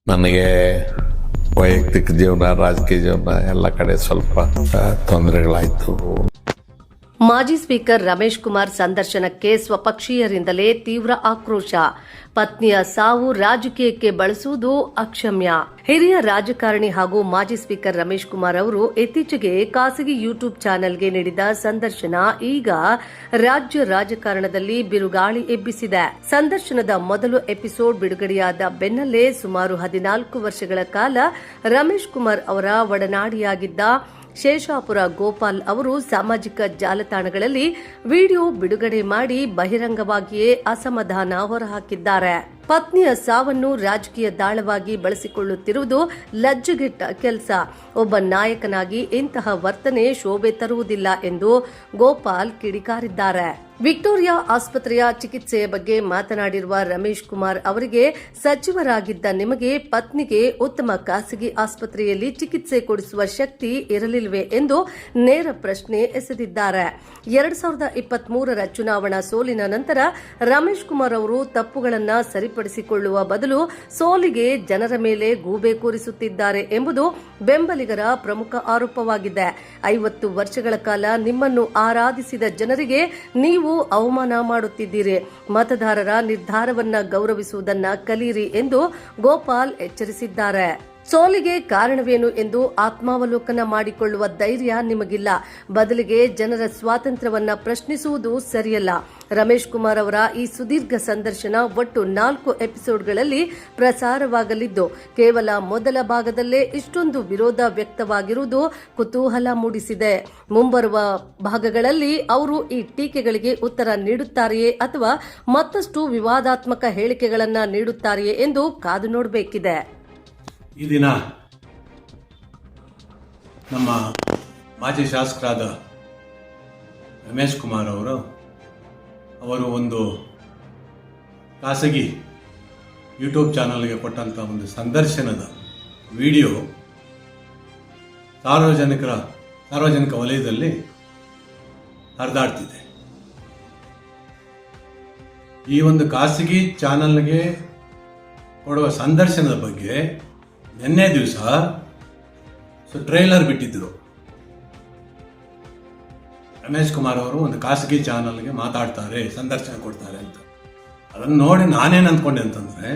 ನನಗೆ ವೈಯಕ್ತಿಕ ಜೀವನ, ರಾಜಕೀಯ ಜೀವನ ಎಲ್ಲ ಕಡೆ ಸ್ವಲ್ಪ ತೊಂದರೆಗಳಾಯಿತು. ಮಾಜಿ ಸ್ಪೀಕರ್ ರಮೇಶ್ ಕುಮಾರ್ ಸಂದರ್ಶನಕ್ಕೆ ಸ್ವಪಕ್ಷೀಯರಿಂದಲೇ ತೀವ್ರ ಆಕ್ರೋಶ. ಪತ್ನಿಯ ಸಾವು ರಾಜಕೀಯಕ್ಕೆ ಬಳಸುವುದು ಅಕ್ಷಮ್ಯ. ಹಿರಿಯ ರಾಜಕಾರಣಿ ಹಾಗೂ ಮಾಜಿ ಸ್ಪೀಕರ್ ರಮೇಶ್ ಕುಮಾರ್ ಅವರು ಇತ್ತೀಚೆಗೆ ಖಾಸಗಿ ಯೂಟ್ಯೂಬ್ ಚಾನೆಲ್ಗೆ ನೀಡಿದ ಸಂದರ್ಶನ ಈಗ ರಾಜ್ಯ ರಾಜಕಾರಣದಲ್ಲಿ ಬಿರುಗಾಳಿ ಎಬ್ಬಿಸಿದೆ. ಸಂದರ್ಶನದ ಮೊದಲು ಎಪಿಸೋಡ್ ಬಿಡುಗಡೆಯಾದ ಬೆನ್ನಲ್ಲೇ ಸುಮಾರು 14 ವರ್ಷಗಳ ಕಾಲ ರಮೇಶ್ ಕುಮಾರ್ ಅವರ ಒಡನಾಡಿಯಾಗಿದ್ದ ಶೇಷಾಪುರ ಗೋಪಾಲ್ ಅವರು ಸಾಮಾಜಿಕ ಜಾಲತಾಣಗಳಲ್ಲಿ ವಿಡಿಯೋ ಬಿಡುಗಡೆ ಮಾಡಿ ಬಹಿರಂಗವಾಗಿಯೇ ಅಸಮಾಧಾನ ಹೊರಹಾಕಿದ್ದಾರೆ. ಪತ್ನಿಯ ಸಾವನ್ನು ರಾಜಕೀಯ ದಾಳವಾಗಿ ಬಳಸಿಕೊಳ್ಳುತ್ತಿರುವುದು ಲಜ್ಜೆಗೆಟ್ಟ ಕೆಲಸ. ಒಬ್ಬ ನಾಯಕನಾಗಿ ಇಂತಹ ವರ್ತನೆ ಶೋಭೆ ತರುವುದಿಲ್ಲ ಎಂದು ಗೋಪಾಲ್ ಕಿಡಿಕಾರಿದ್ದಾರೆ. ವಿಕ್ಟೋರಿಯಾ ಆಸ್ಪತ್ರೆಯ ಚಿಕಿತ್ಸೆಯ ಬಗ್ಗೆ ಮಾತನಾಡಿರುವ ರಮೇಶ್ ಕುಮಾರ್ ಅವರಿಗೆ, ಸಚಿವರಾಗಿದ್ದ ನಿಮಗೆ ಪತ್ನಿಗೆ ಉತ್ತಮ ಖಾಸಗಿ ಆಸ್ಪತ್ರೆಯಲ್ಲಿ ಚಿಕಿತ್ಸೆ ಕೊಡಿಸುವ ಶಕ್ತಿ ಇರಲಿಲ್ಲವೇ ಎಂದು ನೇರ ಪ್ರಶ್ನೆ ಎಸೆದಿದ್ದಾರೆ. 2023ರ ಚುನಾವಣಾ ಸೋಲಿನ ನಂತರ ರಮೇಶ್ ಕುಮಾರ್ ಅವರು ತಪ್ಪುಗಳನ್ನು ಸರಿಪಡಿಸಿಕೊಳ್ಳುವ ಬದಲು ಸೋಲಿಗೆ ಜನರ ಮೇಲೆ ಗೂಬೆ ಕೂರಿಸುತ್ತಿದ್ದಾರೆ ಎಂಬುದು ಬೆಂಬಲಿಗರ ಪ್ರಮುಖ ಆರೋಪವಾಗಿದೆ. 50 ವರ್ಷಗಳ ಕಾಲ ನಿಮ್ಮನ್ನು ಆರಾಧಿಸಿದ ಜನರಿಗೆ ನೀವು ಅವಮಾನ ಮಾಡುತ್ತಿದ್ದೀರಿ. ಮತದಾರರ ನಿರ್ಧಾರವನ್ನ ಗೌರವಿಸುವುದನ್ನ ಕಲಿಯಿರಿ ಎಂದು ಗೋಪಾಲ್ ಎಚ್ಚರಿಸಿದ್ದಾರೆ. ಸೋಲಿಗೆ ಕಾರಣವೇನು ಎಂದು ಆತ್ಮಾವಲೋಕನ ಮಾಡಿಕೊಳ್ಳುವ ಧೈರ್ಯ ನಿಮಗಿಲ್ಲ. ಬದಲಿಗೆ ಜನರ ಸ್ವಾತಂತ್ರ್ಯವನ್ನ ಪ್ರಶ್ನಿಸುವುದು ಸರಿಯಲ್ಲ. ರಮೇಶ್ ಕುಮಾರ್ ಅವರ ಈ ಸುದೀರ್ಘ ಸಂದರ್ಶನ ಒಟ್ಟು 4 ಎಪಿಸೋಡ್ಗಳಲ್ಲಿ ಪ್ರಸಾರವಾಗಲಿದ್ದು, ಕೇವಲ ಮೊದಲ ಭಾಗದಲ್ಲೇ ಇಷ್ಟೊಂದು ವಿರೋಧ ವ್ಯಕ್ತವಾಗಿರುವುದು ಕುತೂಹಲ ಮೂಡಿಸಿದೆ. ಮುಂಬರುವ ಭಾಗಗಳಲ್ಲಿ ಅವರು ಈ ಟೀಕೆಗಳಿಗೆ ಉತ್ತರ ನೀಡುತ್ತಾರೆಯೇ ಅಥವಾ ಮತ್ತಷ್ಟು ವಿವಾದಾತ್ಮಕ ಹೇಳಿಕೆಗಳನ್ನು ನೀಡುತ್ತಾರೆಯೇ ಎಂದು ಕಾದು ನೋಡಬೇಕಿದೆ. ಈ ದಿನ ನಮ್ಮ ಮಾಜಿ ಶಾಸಕರಾದ ರಮೇಶ್ ಕುಮಾರ್ ಅವರು ಒಂದು ಖಾಸಗಿ ಯೂಟ್ಯೂಬ್ ಚಾನಲ್ಗೆ ಕೊಟ್ಟಂಥ ಒಂದು ಸಂದರ್ಶನದ ವಿಡಿಯೋ ಸಾರ್ವಜನಿಕ ವಲಯದಲ್ಲಿ ಹರಿದಾಡ್ತಿದೆ. ಈ ಒಂದು ಖಾಸಗಿ ಚಾನಲ್ಗೆ ಕೊಡುವ ಸಂದರ್ಶನದ ಬಗ್ಗೆ ನಿನ್ನೆ ದಿವಸ ಟ್ರೈಲರ್ ಬಿಟ್ಟಿದ್ರು. ರಮೇಶ್ ಕುಮಾರ್ ಅವರು ಒಂದು ಖಾಸಗಿ ಚಾನಲ್ಗೆ ಮಾತಾಡ್ತಾರೆ, ಸಂದರ್ಶನ ಕೊಡ್ತಾರೆ ಅಂತ. ಅದನ್ನು ನೋಡಿ ನಾನೇನು ಅಂದ್ಕೊಂಡೆ ಅಂತಂದ್ರೆ,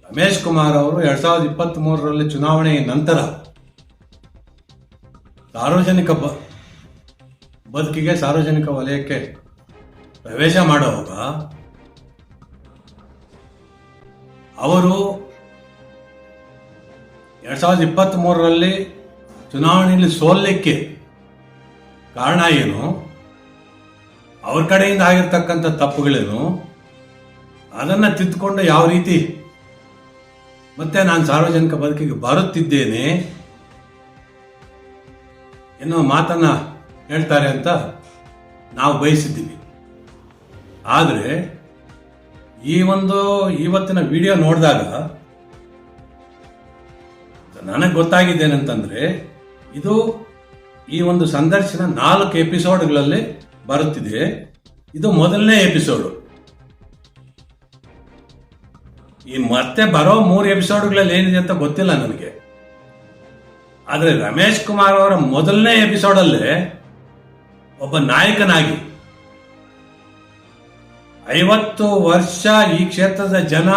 ರಮೇಶ್ ಕುಮಾರ್ ಅವರು 2023ರಲ್ಲಿ ಚುನಾವಣೆ ನಂತರ ಸಾರ್ವಜನಿಕ ಬದುಕಿಗೆ, ಸಾರ್ವಜನಿಕ ವಲಯಕ್ಕೆ ಪ್ರವೇಶ ಮಾಡುವಾಗ ಅವರು 2023ರಲ್ಲಿ ಚುನಾವಣೆಯಲ್ಲಿ ಸೋಲಲಿಕ್ಕೆ ಕಾರಣ ಏನು, ಅವ್ರ ಕಡೆಯಿಂದ ಆಗಿರ್ತಕ್ಕಂಥ ತಪ್ಪುಗಳೇನು, ಅದನ್ನು ತಿದ್ದುಕೊಂಡು ಯಾವ ರೀತಿ ಮತ್ತೆ ನಾನು ಸಾರ್ವಜನಿಕ ಬದುಕಿಗೆ ಬರುತ್ತಿದ್ದೇನೆ ಎನ್ನುವ ಮಾತನ್ನ ಹೇಳ್ತಾರೆ ಅಂತ ನಾವು ಬಯಸಿದ್ದೀವಿ. ಆದರೆ ಇವತ್ತಿನ ವಿಡಿಯೋ ನೋಡಿದಾಗ ನನಗೆ ಗೊತ್ತಾಗಿದ್ದೇನೆಂತಂದ್ರೆ, ಈ ಒಂದು ಸಂದರ್ಶನ 4 ಎಪಿಸೋಡ್ಗಳಲ್ಲಿ ಬರುತ್ತಿದೆ. ಇದು ಮೊದಲನೇ ಎಪಿಸೋಡು. ಈ ಮತ್ತೆ ಬರೋ 3 ಎಪಿಸೋಡ್ಗಳಲ್ಲಿ ಏನಿದೆ ಅಂತ ಗೊತ್ತಿಲ್ಲ ನನಗೆ. ಆದರೆ ರಮೇಶ್ ಕುಮಾರ್ ಅವರ ಮೊದಲನೇ ಎಪಿಸೋಡಲ್ಲೇ ಒಬ್ಬ ನಾಯಕನಾಗಿ 50 ವರ್ಷ ಈ ಕ್ಷೇತ್ರದ ಜನ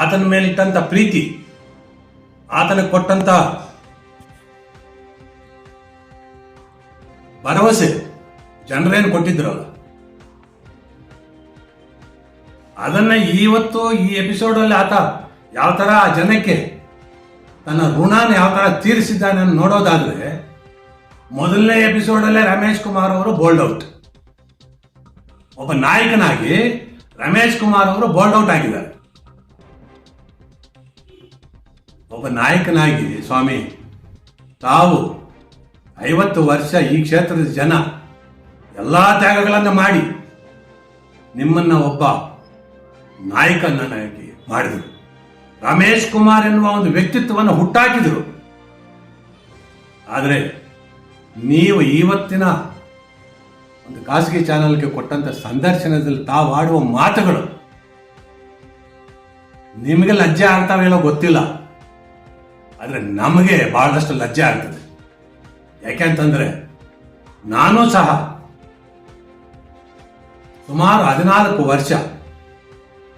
ಆತನ ಮೇಲಿಟ್ಟಂತ ಪ್ರೀತಿ, ಆತನಿಗೆ ಕೊಟ್ಟಂತ ಭರವಸೆ, ಜನರೇನು ಕೊಟ್ಟಿದ್ರಲ್ಲ, ಅದನ್ನ ಇವತ್ತು ಈ ಎಪಿಸೋಡ್ ಅಲ್ಲಿ ಆತ ಯಾವ ತರ ಆ ಜನಕ್ಕೆ ತನ್ನ ಋಣನ ಯಾವ ತರ ತೀರಿಸಿದ್ದಾನೆ ನೋಡೋದಾದ್ರೆ, ಮೊದಲನೇ ಎಪಿಸೋಡ್ ಅಲ್ಲೇ ರಮೇಶ್ ಕುಮಾರ್ ಅವರು ಬೋಲ್ಡ್ ಔಟ್. ಒಬ್ಬ ನಾಯಕನಾಗಿ ರಮೇಶ್ ಕುಮಾರ್ ಅವರು ಬೋಲ್ಡ್ ಔಟ್ ಆಗಿದ್ದಾರೆ. ಒಬ್ಬ ನಾಯಕನಾಗಿ, ಸ್ವಾಮಿ, ತಾವು 50 ವರ್ಷ ಈ ಕ್ಷೇತ್ರದ ಜನ ಎಲ್ಲಾ ತ್ಯಾಗಗಳನ್ನು ಮಾಡಿ ನಿಮ್ಮನ್ನ ಒಬ್ಬ ನಾಯಕನಾಗಿ ಮಾಡಿದರು. ರಮೇಶ್ ಕುಮಾರ್ ಎನ್ನುವ ಒಂದು ವ್ಯಕ್ತಿತ್ವವನ್ನು ಹುಟ್ಟಾಕಿದರು. ಆದರೆ ನೀವು ಇವತ್ತಿನ ಒಂದು ಖಾಸಗಿ ಚಾನೆಲ್ಗೆ ಕೊಟ್ಟಂತ ಸಂದರ್ಶನದಲ್ಲಿ ತಾವು ಆಡುವ ಮಾತುಗಳು ನಿಮಗೆ ಲಜ್ಜೆ ಆಗ್ತಾವೇನೋ ಗೊತ್ತಿಲ್ಲ, ಆದ್ರೆ ನಮಗೆ ಬಹಳಷ್ಟು ಲಜ್ಜೆ ಆಗ್ತದೆ. ಯಾಕೆಂತಂದ್ರೆ ನಾನು ಸಹ ಸುಮಾರು 14 ವರ್ಷ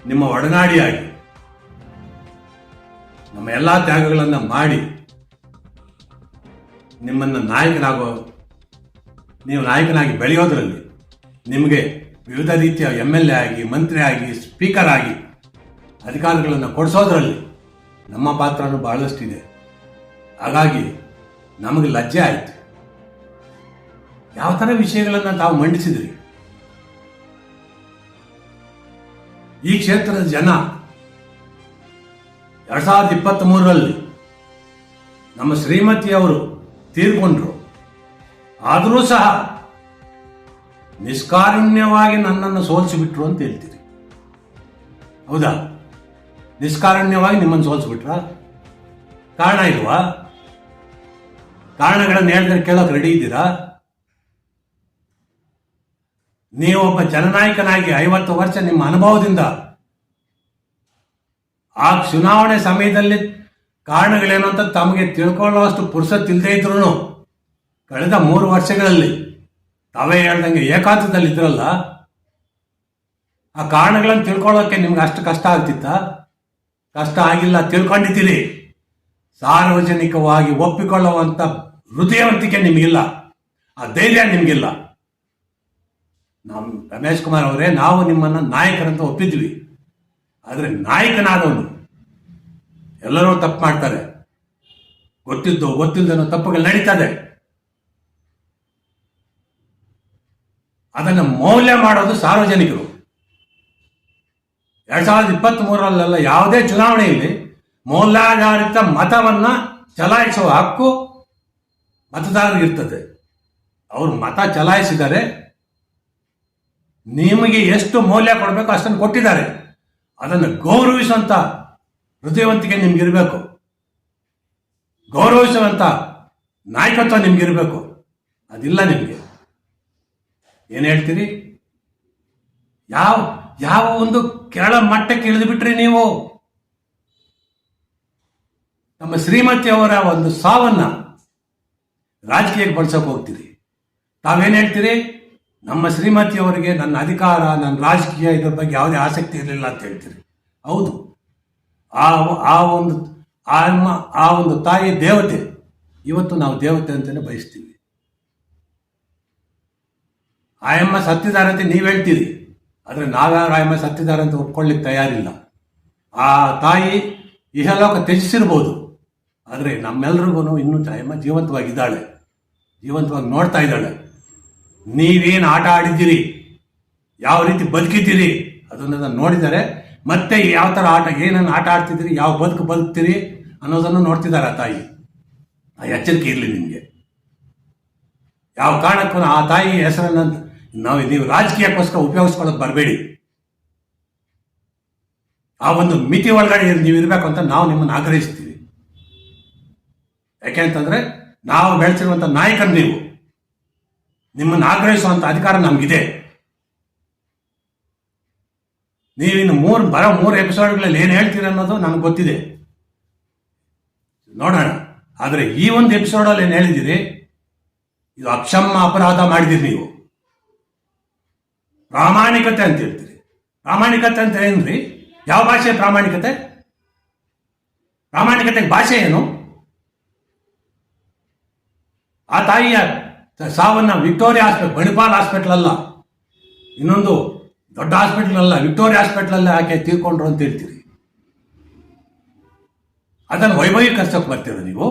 ನಿಮ್ಮ ಒಡನಾಡಿಯಾಗಿ ನಮ್ಮ ಎಲ್ಲಾ ತ್ಯಾಗಗಳನ್ನ ಮಾಡಿ ನಿಮ್ಮನ್ನ ನೀವು ನಾಯಕನಾಗಿ ಬೆಳೆಯೋದ್ರಲ್ಲಿ ನಿಮಗೆ ವಿವಿಧ ರೀತಿಯ MLA ಆಗಿ, ಮಂತ್ರಿ ಆಗಿ, ಸ್ಪೀಕರ್ ಆಗಿ ಅಧಿಕಾರಗಳನ್ನು ಕೊಡಿಸೋದ್ರಲ್ಲಿ ನಮ್ಮ ಪಾತ್ರನೂ ಬಹಳಷ್ಟಿದೆ. ಹಾಗಾಗಿ ನಮಗೆ ಲಜ್ಜೆ ಆಯಿತು. ಯಾವ ಥರ ವಿಷಯಗಳನ್ನು ತಾವು ಮಂಡಿಸಿದ್ರಿ. ಈ ಕ್ಷೇತ್ರದ ಜನ 2023ರಲ್ಲಿ ನಮ್ಮ ಶ್ರೀಮತಿಯವರು ತೀರ್ಕೊಂಡ್ರು. ಆದರೂ ಸಹ ನಿಷ್ಕಾರುಣ್ಯವಾಗಿ ನನ್ನನ್ನು ಸೋಲಿಸಿಬಿಟ್ರು ಅಂತ ಹೇಳ್ತೀರಿ. ಹೌದಾ? ನಿಷ್ಕಾರುಣ್ಯವಾಗಿ ನಿಮ್ಮನ್ನು ಸೋಲಿಸಿಬಿಟ್ರ? ಕಾರಣ ಇಲ್ವಾ? ಕಾರಣಗಳನ್ನು ಹೇಳಿದ್ರೆ ಕೇಳೋಕೆ ರೆಡಿ ಇದ್ದೀರಾ? ನೀವೊಬ್ಬ ಜನನಾಯಕನಾಗಿ 50 ವರ್ಷ ನಿಮ್ಮ ಅನುಭವದಿಂದ ಆ ಚುನಾವಣೆ ಸಮಯದಲ್ಲಿ ಕಾರಣಗಳೇನು ಅಂತ ತಮಗೆ ತಿಳ್ಕೊಳ್ಳುವಷ್ಟು ಪುರುಸತ್ತಿಲ್ಲದೆ ಇದ್ರು ಕಳೆದ 3 ವರ್ಷಗಳಲ್ಲಿ ತಾವೇ ಹೇಳ್ದಂಗೆ ಏಕಾಂತದಲ್ಲಿ ಇದ್ರಲ್ಲ, ಆ ಕಾರಣಗಳನ್ನು ತಿಳ್ಕೊಳ್ಳೋಕೆ ನಿಮ್ಗೆ ಅಷ್ಟು ಕಷ್ಟ ಆಗ್ತಿತ್ತ? ಕಷ್ಟ ಆಗಿಲ್ಲ, ತಿಳ್ಕೊಂಡಿದ್ದೀರಿ. ಸಾರ್ವಜನಿಕವಾಗಿ ಒಪ್ಪಿಕೊಳ್ಳುವಂತ ಹೃದಯವಂತಿಕೆ ನಿಮಗಿಲ್ಲ, ಆ ಧೈರ್ಯ ನಿಮಗಿಲ್ಲ. ರಮೇಶ್ ಕುಮಾರ್ ಅವರೇ, ನಾವು ನಿಮ್ಮನ್ನ ನಾಯಕರಂತ ಒಪ್ಪಿದ್ವಿ. ಆದ್ರೆ ನಾಯಕನಾದವನು ಎಲ್ಲರೂ ತಪ್ಪು ಮಾಡ್ತಾರೆ, ಗೊತ್ತಿಲ್ಲದನೋ ತಪ್ಪುಗಳು ನಡೀತದೆ. ಅದನ್ನು ಮೌಲ್ಯ ಮಾಡೋದು ಸಾರ್ವಜನಿಕರು. 2023ರಲ್ಲೆಲ್ಲ ಯಾವುದೇ ಚುನಾವಣೆಯಲ್ಲಿ ಮೌಲ್ಯಾಧಾರಿತ ಮತವನ್ನ ಚಲಾಯಿಸುವ ಹಕ್ಕು ಮತದಾರರಿಗಿರ್ತದೆ. ಅವರು ಮತ ಚಲಾಯಿಸಿದರೆ ನಿಮಗೆ ಎಷ್ಟು ಮೌಲ್ಯ ಕೊಡಬೇಕು ಅಷ್ಟನ್ನು ಕೊಟ್ಟಿದ್ದಾರೆ. ಅದನ್ನು ಗೌರವಿಸುವಂತ ಹೃದಯವಂತಿಕೆ ನಿಮ್ಗಿರ್ಬೇಕು, ಗೌರವಿಸುವಂತ ನಾಯಕತ್ವ ನಿಮ್ಗಿರ್ಬೇಕು. ಅದಿಲ್ಲ ನಿಮ್ಗೆ. ಏನ್ ಹೇಳ್ತೀರಿ? ಯಾವ ಒಂದು ಕೆಳ ಮಟ್ಟಕ್ಕೆ ಇಳಿದು ಬಿಟ್ರಿ ನೀವು. ನಮ್ಮ ಶ್ರೀಮತಿಯವರ ಒಂದು ಸಾವನ್ನ ರಾಜಕೀಯಕ್ಕೆ ಬಳಸಕ್ಕೆ ಹೋಗ್ತೀರಿ. ತಾವೇನ್ ಹೇಳ್ತೀರಿ? ನಮ್ಮ ಶ್ರೀಮತಿಯವರಿಗೆ ನನ್ನ ಅಧಿಕಾರ, ನನ್ನ ರಾಜಕೀಯ ಇದ್ರ ಬಗ್ಗೆ ಯಾವುದೇ ಆಸಕ್ತಿ ಇರಲಿಲ್ಲ ಅಂತ ಹೇಳ್ತೀರಿ. ಹೌದು, ಆ ಒಂದು ತಾಯಿ ದೇವತೆ. ಇವತ್ತು ನಾವು ದೇವತೆ ಅಂತಾನೆ ಬಯಸ್ತೀವಿ. ಆಯಮ್ಮ ಸತ್ತಿದ್ದಾರೆ ಅಂತ ನೀವು ಹೇಳ್ತೀರಿ, ಆದರೆ ನಾವ್ಯಾರು ಆಯಮ್ಮ ಸತ್ತಿದ್ದಾರೆ ಅಂತ ಒಪ್ಕೊಳ್ಳಿಕ್ಕೆ ತಯಾರಿಲ್ಲ. ಆ ತಾಯಿ ಇಹಲೋಕ ತ್ಯಜಿಸಿರ್ಬೋದು, ಆದರೆ ನಮ್ಮೆಲ್ರಿಗೂ ಇನ್ನೂ ಆಯಮ್ಮ ಜೀವಂತವಾಗಿದ್ದಾಳೆ, ಜೀವಂತವಾಗಿ ನೋಡ್ತಾ ಇದ್ದಾಳೆ. ನೀವೇನು ಆಟ ಆಡಿದ್ದೀರಿ, ಯಾವ ರೀತಿ ಬದುಕಿದ್ದೀರಿ ಅದನ್ನ ನೋಡಿದರೆ ಮತ್ತೆ ಯಾವ ಥರ ಏನನ್ನು ಆಟ ಆಡ್ತಿದ್ದೀರಿ, ಯಾವ ಬದುಕ್ತೀರಿ ಅನ್ನೋದನ್ನು ನೋಡ್ತಿದ್ದಾರೆ ಆ ತಾಯಿ. ಆ ಎಚ್ಚರಿಕೆ ಇರಲಿ ನಿಮಗೆ. ಯಾವ ಕಾರಣಕ್ಕೂ ಆ ತಾಯಿ ಹೆಸರನ್ನು ನೀವು ರಾಜಕೀಯಕ್ಕೋಸ್ಕರ ಉಪಯೋಗಿಸ್ಕೊಳ್ಳೋದು ಬರಬೇಡಿ. ಆ ಒಂದು ಮಿತಿ ಒಳಗಡೆ ನೀವು ಇರಬೇಕು ಅಂತ ನಾವು ನಿಮ್ಮನ್ನು ಆಗ್ರಹಿಸ್ತೀವಿ. ಯಾಕೆಂತಂದ್ರೆ ನಾವು ಬೆಳೆಸಿರುವಂಥ ನಾಯಕರು ನೀವು. ನಿಮ್ಮನ್ನು ಆಗ್ರಹಿಸುವಂತ ಅಧಿಕಾರ ನಮಗಿದೆ. ನೀವಿನ್ನು 3 ಎಪಿಸೋಡ್ಗಳಲ್ಲಿ ಏನು ಹೇಳ್ತೀರಿ ಅನ್ನೋದು ನಮ್ಗೆ ಗೊತ್ತಿದೆ, ನೋಡೋಣ. ಆದರೆ ಈ ಒಂದು ಎಪಿಸೋಡಲ್ಲಿ ಏನು ಹೇಳಿದ್ದೀರಿ, ಇದು ಅಕ್ಷಮ್ಯ ಅಪರಾಧ ಮಾಡಿದಿರಿ ನೀವು. ಪ್ರಾಮಾಣಿಕತೆ ಅಂತ ಹೇಳ್ತೀರಿ. ಪ್ರಾಮಾಣಿಕತೆ ಅಂತ ಏನ್ರಿ? ಯಾವ ಭಾಷೆ ಪ್ರಾಮಾಣಿಕತೆ? ಪ್ರಾಮಾಣಿಕತೆಗೆ ಭಾಷೆ ಏನು? ಆ ತಾಯಿಯ ಸಾವನ್ನ ವಿಕ್ಟೋರಿಯಾ ಹಾಸ್ಪಿಟಲ್, ಮಣಿಪಾಲ್ ಹಾಸ್ಪಿಟಲ್ ಅಲ್ಲ, ಇನ್ನೊಂದು ದೊಡ್ಡ ಹಾಸ್ಪಿಟಲ್ ಅಲ್ಲ, ವಿಕ್ಟೋರಿಯಾ ಹಾಸ್ಪಿಟಲ್ ಅಲ್ಲೇ ಆಕೆ ತೀರ್ಕೊಂಡ್ರು ಅಂತ ಹೇಳ್ತೀರಿ. ಅದನ್ನು ವೈಭವೀಕರಿಸೋಕೆ ಬರ್ತೀರ ನೀವು.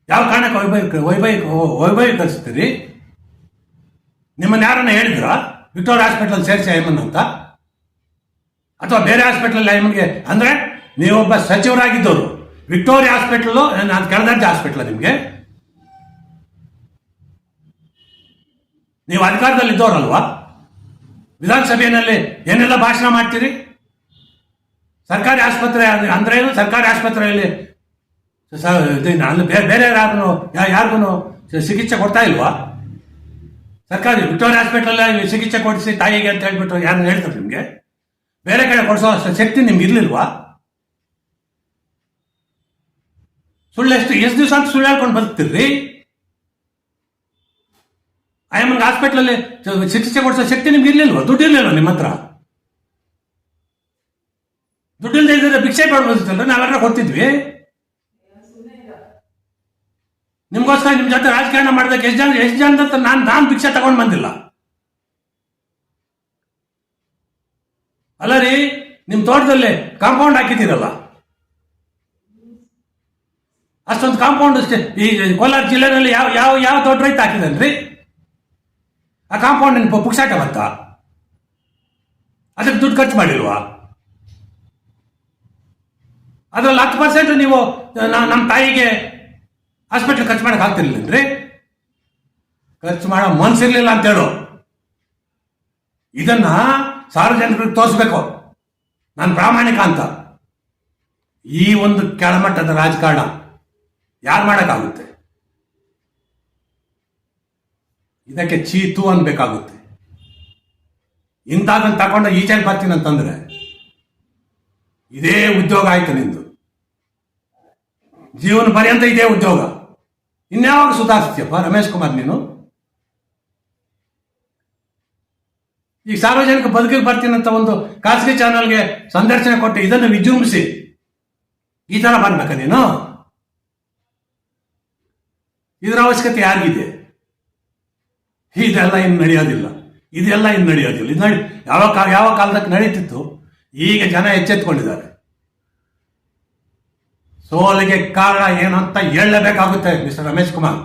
ಯಾವ ಕಾರಣಕ್ಕೆ ವೈಭವೀಕರಿಸ್ತೀರಿ? ನಿಮ್ಮನ್ನ ಯಾರನ್ನ ಹೇಳಿದ್ರ ವಿಕ್ಟೋರಿಯಾ ಹಾಸ್ಪಿಟಲ್ ಸೇರಿಸಿ ಐಮನ್ ಅಂತ, ಅಥವಾ ಬೇರೆ ಹಾಸ್ಪಿಟಲ್ ಐಮನ್ಗೆ? ಅಂದ್ರೆ ನೀವೊಬ್ಬ ಸಚಿವರಾಗಿದ್ದವರು. ವಿಕ್ಟೋರಿಯಾ ಹಾಸ್ಪಿಟಲ್ ನಾನು ಕೆಳದರ್ಜೆ ಹಾಸ್ಪಿಟಲ್. ನಿಮ್ಗೆ ನೀವು ಅಧಿಕಾರದಲ್ಲಿ ಇದ್ದವರಲ್ವಾ? ವಿಧಾನಸಭೆಯಲ್ಲಿ ಏನೆಲ್ಲ ಭಾಷಣ ಮಾಡ್ತೀರಿ? ಸರ್ಕಾರಿ ಆಸ್ಪತ್ರೆ ಅಂದ್ರೆ ಏನು? ಸರ್ಕಾರಿ ಆಸ್ಪತ್ರೆಯಲ್ಲಿ ಬೇರೆ ಯಾರಿಗೂ ಚಿಕಿತ್ಸೆ ಕೊಡ್ತಾ ಇಲ್ವಾ? ಸರ್ಕಾರಿ ವಿಕ್ಟೋರಿಯಾ ಹಾಸ್ಪಿಟಲ್ ಚಿಕಿತ್ಸೆ ಕೊಡಿಸಿ ತಾಯಿಗೆ ಅಂತ ಹೇಳ್ಬಿಟ್ಟು ಯಾರು ಹೇಳ್ತಾರೆ ನಿಮ್ಗೆ? ಬೇರೆ ಕಡೆ ಕೊಡಿಸೋ ಅಷ್ಟು ಶಕ್ತಿ ನಿಮ್ಗೆ ಇರ್ಲಿಲ್ವಾ? ಎಷ್ಟು ದಿವಸ ಅಂತ ಸುಳ್ಳು ಹೇಳ್ಕೊಂಡು ಬದುಕ್ತಿರ್ರಿ? ಆಯಮ್ಮಂಗೆ ಹಾಸ್ಪಿಟ್ಲಲ್ಲಿ ಚಿಕಿತ್ಸೆ ಕೊಡಿಸೋ ಶಕ್ತಿ ನಿಮ್ಗೆ ಇರ್ಲಿಲ್ವಾ? ದುಡ್ಡು ಇರ್ಲಿಲ್ವ ನಿಮ್ಮ ಹತ್ರ? ದುಡ್ಡಿಲ್ಲದೆ ಇದ್ರೆ ಭಿಕ್ಷೆ ಕೊಡ್ಬೋದಿತ್ತಲ್ಲ, ನಾವೆಲ್ಲ ಕೊಡ್ತಿದ್ವಿ. ನಿಮ್ಗೋಸ್ಕರ ನಿಮ್ ಜೊತೆ ರಾಜಕಾರಣ ಮಾಡ್ಬೇಕು ಎಷ್ಟು ಜನ ಅಂತ ನಾನು ಭಿಕ್ಷೆ ತಗೊಂಡ್ ಬಂದಿಲ್ಲ. ಅಲ್ಲ ರೀ, ನಿಮ್ ತೋಟದಲ್ಲಿ ಕಾಂಪೌಂಡ್ ಹಾಕಿದ್ದೀರಲ್ಲ, ಅಷ್ಟೊಂದು ಕಾಂಪೌಂಡ್ ಈ ಕೋಲಾರ ಜಿಲ್ಲೆನಲ್ಲಿ ಯಾವ ಯಾವ ಯಾವ ದೊಡ್ಡ ರೈತ ಹಾಕಿದನ್ರಿ? ಆ ಕಾಂಪೌಂಡ್ ನಿನ್ ಪುಕ್ಸಾಟ ಬಂತ? ಅದಕ್ಕೆ ದುಡ್ಡು ಖರ್ಚು ಮಾಡಿಲ್ವಾ? ಅದ್ರಲ್ಲಿ 10% ನೀವು ನಮ್ಮ ತಾಯಿಗೆ ಹಾಸ್ಪಿಟ್ಲ್ ಖರ್ಚು ಮಾಡಕ್ ಆಗ್ತಿರ್ಲಿಲ್ರಿ? ಖರ್ಚು ಮಾಡೋ ಮನ್ಸಿರ್ಲಿಲ್ಲ ಅಂತ ಹೇಳು. ಇದನ್ನ ಸಾರ್ವಜನಿಕರಿಗೆ ತೋರಿಸ್ಬೇಕು ನಾನು ಪ್ರಾಮಾಣಿಕ ಅಂತ. ಈ ಒಂದು ಕೆಳಮಟ್ಟದ ರಾಜಕಾರಣ ಯಾರು ಮಾಡಕ್ಕಾಗುತ್ತೆ? ಇದಕ್ಕೆ ಚೀತು ಅನ್ಬೇಕಾಗುತ್ತೆ. ಇಂಥದನ್ನು ತಗೊಂಡು ಈಚೆಗೆ ಬರ್ತೀನಿ ಅಂತಂದ್ರೆ ಇದೇ ಉದ್ಯೋಗ ಆಯ್ತು ನಿಂದು, ಜೀವನ ಪರ್ಯಂತ ಇದೇ ಉದ್ಯೋಗ. ಇನ್ಯಾವಾಗ ಸುಧಾರಿಸ್ತೀಯಪ್ಪ ರಮೇಶ್ ಕುಮಾರ್ ನೀನು? ಈಗ ಸಾರ್ವಜನಿಕ ಬದುಕಿಗೆ ಬರ್ತೀನಿ ಅಂತ ಒಂದು ಖಾಸಗಿ ಚಾನಲ್ಗೆ ಸಂದರ್ಶನ ಕೊಟ್ಟು ಇದನ್ನು ವಿಜೃಂಭಿಸಿ ಈ ತರ ಬರ್ಬೇಕ ನೀನು? ಇದರ ಅವಶ್ಯಕತೆ ಯಾರಿಗಿದೆ? ಇದೆಲ್ಲ ಇನ್ನು ನಡೆಯೋದಿಲ್ಲ. ಇದು ಯಾವ ಕಾಲದಕ್ಕೆ ನಡೀತಿತ್ತು, ಈಗ ಜನ ಎಚ್ಚೆತ್ಕೊಂಡಿದ್ದಾರೆ. ಸೋಲಿಗೆ ಕಾರಣ ಏನಂತ ಹೇಳಲೇಬೇಕಾಗುತ್ತೆ ಮಿಸ್ಟರ್ ರಮೇಶ್ ಕುಮಾರ್.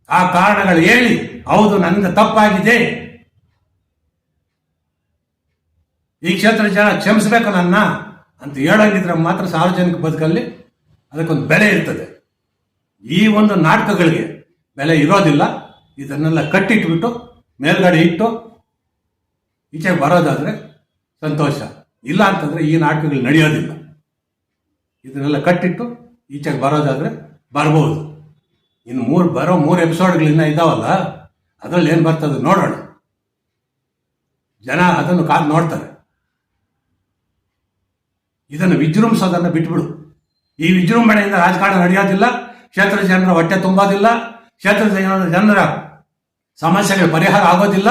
ಆ ಕಾರಣಗಳು ಹೇಳಿ, ಹೌದು ನನ್ನಿಂದ ತಪ್ಪಾಗಿದೆ, ಈ ಕ್ಷೇತ್ರದ ಜನ ಕ್ಷಮಿಸಬೇಕು ನನ್ನ ಅಂತ ಹೇಳೋಂಗಿದ್ರೆ ಮಾತ್ರ ಸಾರ್ವಜನಿಕ ಬದುಕಲ್ಲಿ ಅದಕ್ಕೊಂದು ಬೆಲೆ ಇರ್ತದೆ. ಈ ಒಂದು ನಾಟಕಗಳಿಗೆ ಬೆಲೆ ಇರೋದಿಲ್ಲ. ಇದನ್ನೆಲ್ಲ ಕಟ್ಟಿಟ್ಬಿಟ್ಟು ಮೇಲ್ಗಡೆ ಇಟ್ಟು ಈಚೆಗೆ ಬರೋದಾದ್ರೆ ಸಂತೋಷ, ಇಲ್ಲ ಅಂತಂದ್ರೆ ಈ ನಾಟಕಗಳು ನಡೆಯೋದಿಲ್ಲ. ಇದನ್ನೆಲ್ಲ ಕಟ್ಟಿಟ್ಟು ಈಚೆಗೆ ಬರೋದಾದ್ರೆ ಬರ್ಬೋದು. ಇನ್ನು ಮೂರು ಎಪಿಸೋಡ್ಗಳಿನ್ನ ಇದಾವಲ್ಲ, ಅದರಲ್ಲಿ ಏನು ಬರ್ತದೆ ನೋಡೋಣ. ಜನ ಅದನ್ನು ಕಾದು ನೋಡ್ತಾರೆ. ಇದನ್ನು ವಿಜೃಂಭಿಸೋದನ್ನು ಬಿಟ್ಬಿಡು. ಈ ವಿಜೃಂಭಣೆಯಿಂದ ರಾಜಕಾರಣ ನಡೆಯೋದಿಲ್ಲ, ಕ್ಷೇತ್ರದ ಜನರ ಹೊಟ್ಟೆ ತುಂಬೋದಿಲ್ಲ, ಕ್ಷೇತ್ರದ ಜನರ ಸಮಸ್ಯೆಗಳ ಪರಿಹಾರ ಆಗೋದಿಲ್ಲ.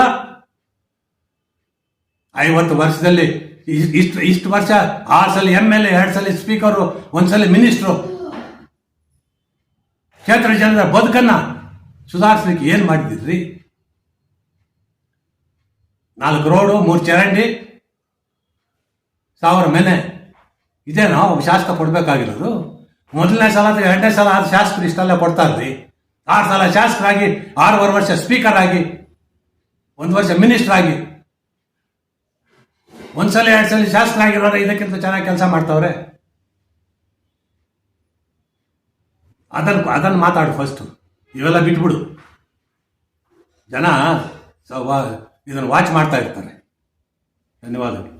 50 ವರ್ಷದಲ್ಲಿ ಇಷ್ಟು ವರ್ಷ 6 ಸಲ MLA, 2 ಸಲ ಸ್ಪೀಕರು, 1 ಸಲ ಮಿನಿಸ್ಟ್ರು, ಕ್ಷೇತ್ರ ಜನರ ಬದುಕನ್ನ ಸುಧಾರಿಸಲಿಕ್ಕೆ ಏನ್ ಮಾಡಿದ್ರಿ? 4 ರೋಡು, 3 ಚರಂಡಿ, 1000 ಮನೆ, ಇದೇನಾ ಒಬ್ಬ ಶಾಸಕ ಕೊಡ್ಬೇಕಾಗಿರೋದು? ಮೊದಲನೇ ಸಲ 2ನೇ ಸಲ ಆದ ಶಾಸಕರು ಇಷ್ಟೆಲ್ಲ ಕೊಡ್ತಾರ್ರಿ. 6 ಸಲ ಶಾಸಕರಾಗಿ, 6.5 ವರ್ಷ ಸ್ಪೀಕರ್ ಆಗಿ, 1 ವರ್ಷ ಮಿನಿಸ್ಟರ್ ಆಗಿ, 1 ಸಲ 2 ಸಲ ಶಾಸಕರಾಗಿರೋರೆ ಇದಕ್ಕಿಂತ ಚೆನ್ನಾಗಿ ಕೆಲಸ ಮಾಡ್ತಾವ್ರೆ. ಅದನ್ನು ಮಾತಾಡು ಫಸ್ಟ್. ಇವೆಲ್ಲ ಬಿಟ್ಬಿಡು. ಜನ ಇದನ್ನು ವಾಚ್ ಮಾಡ್ತಾ ಇರ್ತಾರೆ. ಧನ್ಯವಾದಗಳು.